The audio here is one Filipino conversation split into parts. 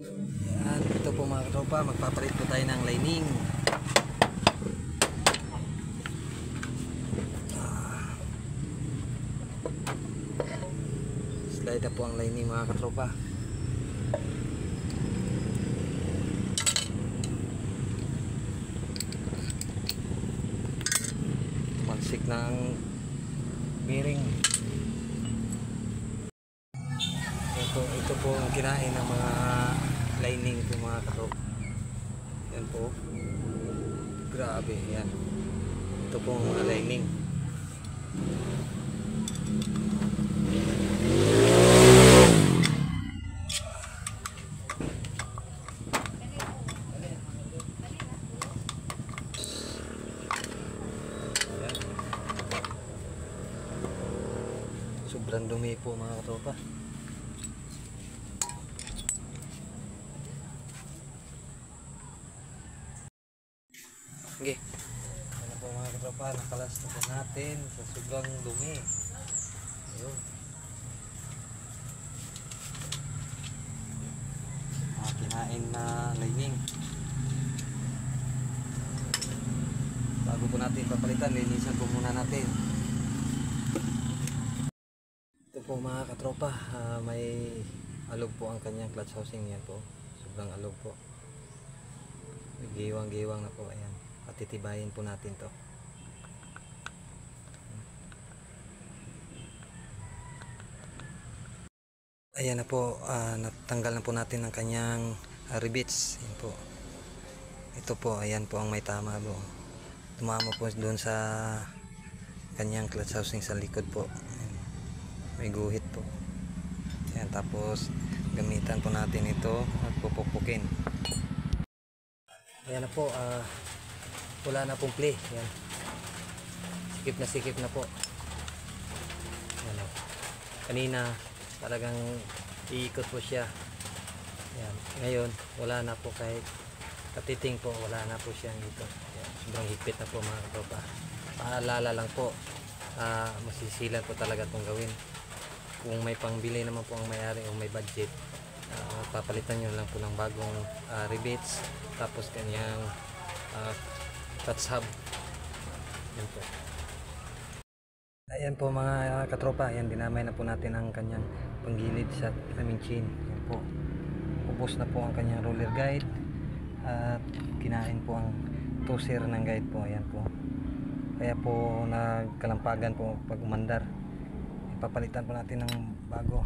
Yan, ito po mga katropa, magpapalit po tayo ng lining. Slide na po ang lining mga katropa. Magsik ng bearing. Ito po ang kinain ng mga lining po mga katropa. Yan po. Grabe yan. Ito po ang mga lining. Yan. Sobrang dumi po mga katropa. Okay. Ano po mga katropa, nakalas na po natin sa sobrang dumi. Ayun. Kinain na lining. Bago po natin papalitan, linisan po muna natin. Ito po mga katropa, may alog po ang kanyang clutch housing. Yan po, sobrang alog po. Giwang-giwang na po. Ayan, patitibayin po natin to. Ayan na po, natanggal na po natin ang kanyang rivets. Ayan po. Ito po, ayan po ang may tama po. Tumama po doon sa kanyang clutch housing sa likod po. Ayan. May guhit po. Ayan, tapos gamitan po natin ito at pupupukin. Ayan na po, wala na pong play. Ayan. Sikip na po. Ayan o. Kanina talagang iikot po siya. Ayan. Ngayon wala na po, kahit katiting po wala na po siyang ito. Ayan. Sobrang higpit na po mga katropa. Paalala lang po, masisilan po talaga itong gawin. Kung may pangbili naman po ang may-ari o may budget, papalitan nyo lang po ng bagong rivets, tapos kanyang clutch hub. Yan po. Ayan po mga katropa, ayan, dinamay na po natin ang kanyang panggilid sa aming chain. Ayan po, ubos na po ang kanyang roller guide at kinain po ang toser ng guide po. Ayan po, kaya po nagkalampagan po pag umandar. Papalitan po natin ng bago.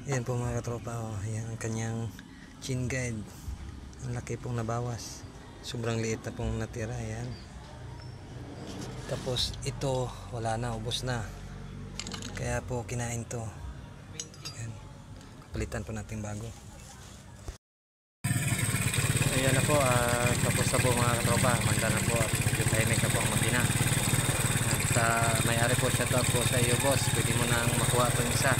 Ayan po mga katropa, oh, ayan ang kanyang chain guide. Ang laki pong nabawas, sobrang liit na pong natira. Ayan. Tapos ito wala na, ubos na, kaya po kinain to. Ayan. Palitan po natin bago. Ayan na po, tapos na po mga katropa, manda na po at medyo tahimik na po ang makina. Sa may-ari po, shout out po sa iyo boss, pwede mo nang makuha itong isa.